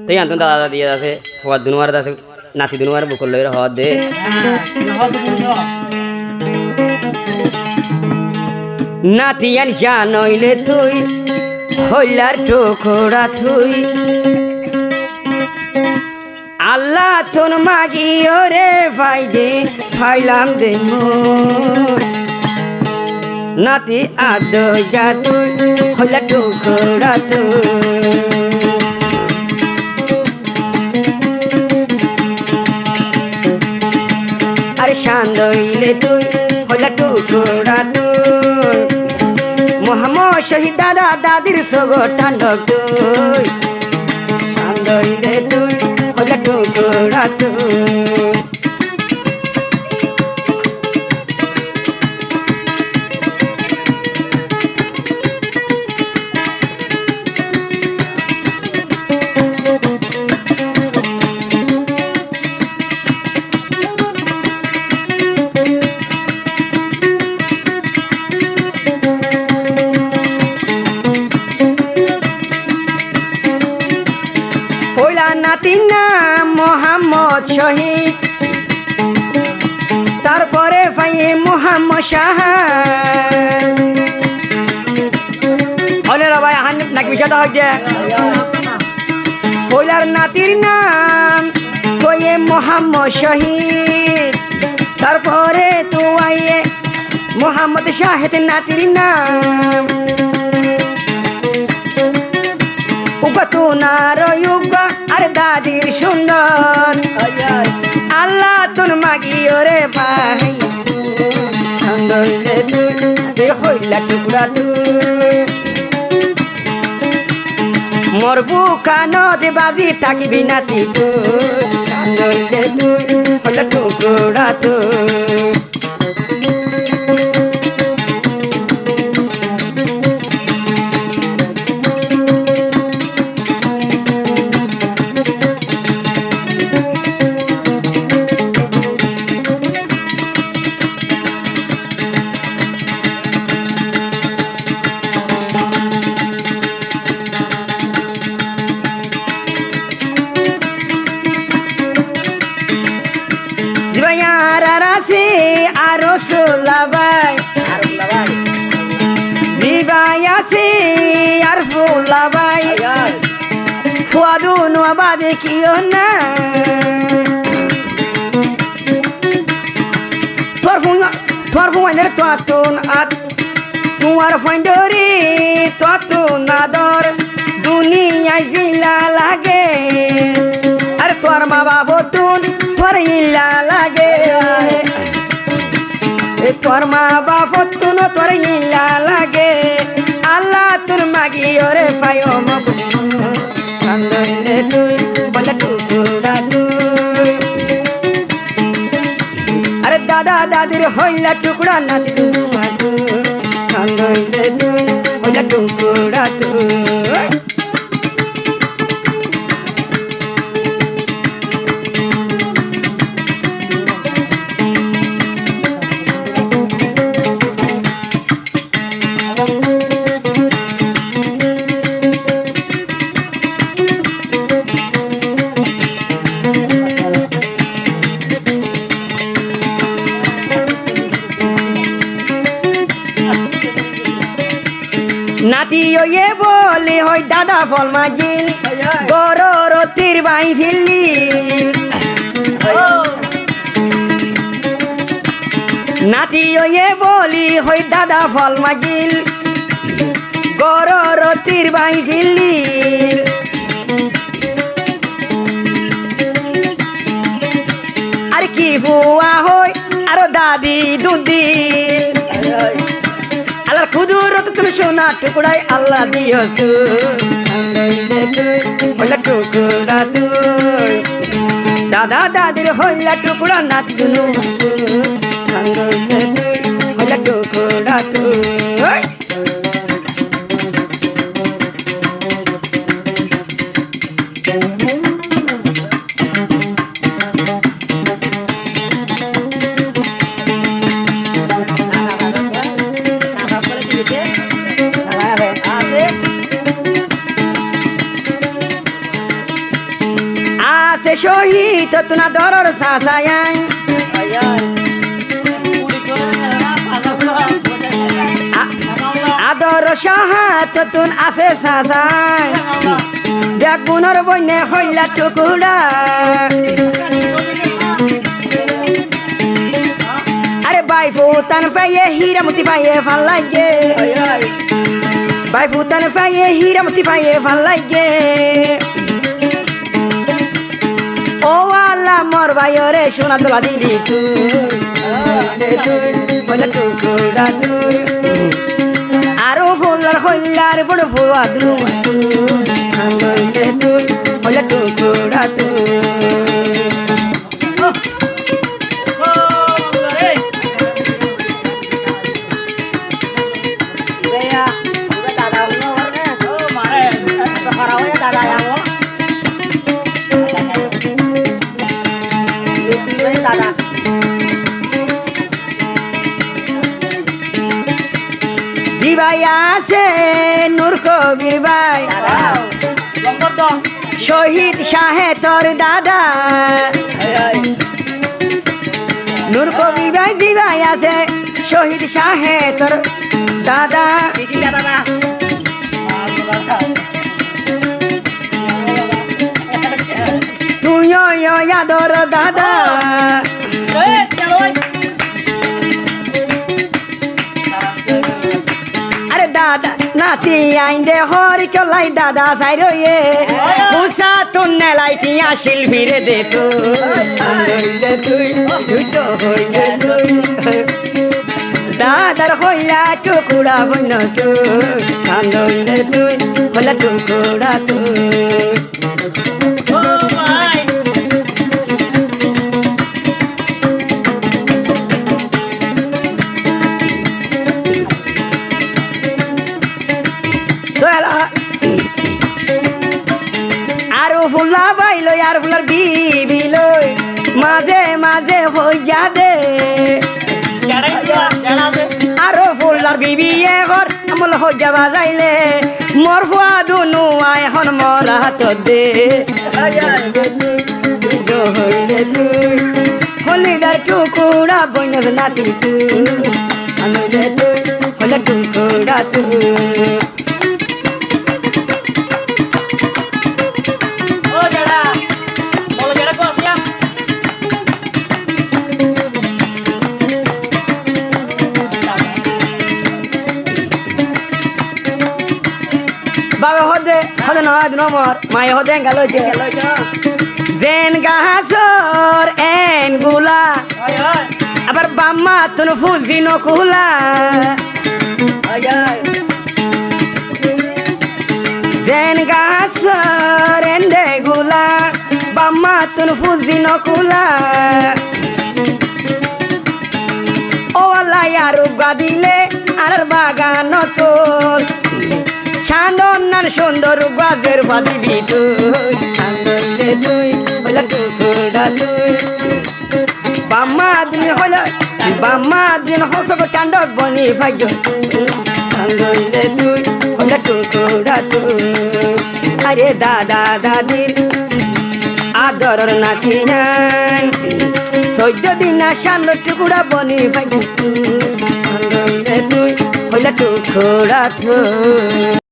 তাই আন্তন দাদা দিয়ে আছে হওয়ার দুনুয়ার আছে নাতি দুনুয়ার বুকল লইর হওয়ার দে নাতিয়ান জানইলে তুই হইলার টুকরা তুই আল্লাহ তোর মাগি ওরে ভাই দে ফাইলাম দে নাতি আদ যা তুই হইলার টুকরা তুই আরে শান্দইলে তুই হইলার টুকরা তুই মোহাম্মদ শহীদ দাদা দাদির সগটান্ডক তুই শান্দইলে তুই হইলার টুকরা তুই নাতির নাম মোহাম্মদ শহীদ তারপরে ভাইয়ে মোহাম্মদ শাহ ভাই নাকি বিষয়টা হচ্ছে পয়লার নাতির নাম কয়ে মোহাম্মদ শহীদ তারপরে তো আইয়ে মোহাম্মদ শাহেদ নাতির নাম তোনার যুগা আর দাদির সুন্দর আল্লাহ তোর মাগি ওরে ভাই হইলা টুকরা তুই মোর বুকা নদে বাজি থাকিবি নাতি তুই হইলা টুকরা তুই Arosulabai, Vivayasi, Arfulabai, Fuadu no abade kiona. Torfun ner tuatun at, tuar findori, tuatun ador, dunia zila lage, ar tuar mababotun, tuar illa lage. তোর মা বাপ তুনো তোর ইলা লাগে আল্লাহ তোর মাগি ওরে পায় কান্দইলে তুই বলে টুকুরা তুই আরে দাদা দাদির হইলা টুকরা নাতি তুমা তুই কান্দইলে তুই বলে টুকুরা তুই নাতি ওয়ে বলি হই দাদা ফল মাজিল গরর তীর বাই ফিল্লি নাতি ওয়ে বলি হই দাদা ফল মাজিল গরর তীর বাই ফিল্লি আর কি বুয়া হই আর দাদি দুদি আল্লাহ কুদরত তুমি সোনা টুকরাই আল্লাহ দিও তুই টুকরা তুই দাদা দাদির হইলা টুকরা নাত দুনু হইলা টুকরা তুই শহীদ তুনা দরর সাসায় আদর সাহাত তুন আছে সাসায় দেখ গুণর বইনে হইলা টুকুরা আরে বাই ফুতান পাইয়ে হীরামতি পাইয়ে ভাল লাগে বাই ফুতান পাইয়ে হীরামতি পাইয়ে ভাল লাগে ও আল্লাহ মোর ভাইরে সোনা দোলা দিলি তুই টুকুরা তুই আরো ফুলার হইলার বড় ফুয়া তুই হইলা টুকুরা তুই ভাই আছে নূর কবির ভাই শহীদ শাহে তোর দাদা নূর কবির ভাই দিবাই আছে শহীদ শাহে তোর দাদা তুই আদর দাদা দাদা নাতি আইন দে হরি চলাই দাদা সাই রয়ে উষা তোর নেলাই টিয়া শিল্পীরে দে তুই তো হইলে তুই দাদার হইলা টুকুরা বন্য তুই তুই হইলা টুকুরা তুই আরো ফুলা বাইলো আর ফুলার বিবি লই মাঝে মাঝে হইয়া দে আরো ফুলার বিবি এগর আমল হইয়া বাজাইলে মোর ফুয়া দুনু আয় এখন মোর হাত দে হলিদার টুকুরা বইন নাতি তুই হলে টুকুরা তুই বাবা হদে হদে নয় নম্বর মায়ে হদে গেল জেন গাছর এন গুলা আবার বাম্মা তুন ফুজি নকুলা জেন গাছর এন দে গুলা বাম্মা তুন ফুজি নকুলা ও আল্লাহ আর উগা দিলে আর বাগান তোর সান্দনার সুন্দর গাজের বাদিবি তুই হইলা টুকুরা তুই বাম্মা দিন হসব কাণ্ড বনি ভাগ্য তুই হইলা টুকুরা তুই আরে দাদা দাদির আদর নাতি নাই 14 দিন সান্ড টুকুরা বনি ভাগ্য তুই হইলা টুকুরা তুই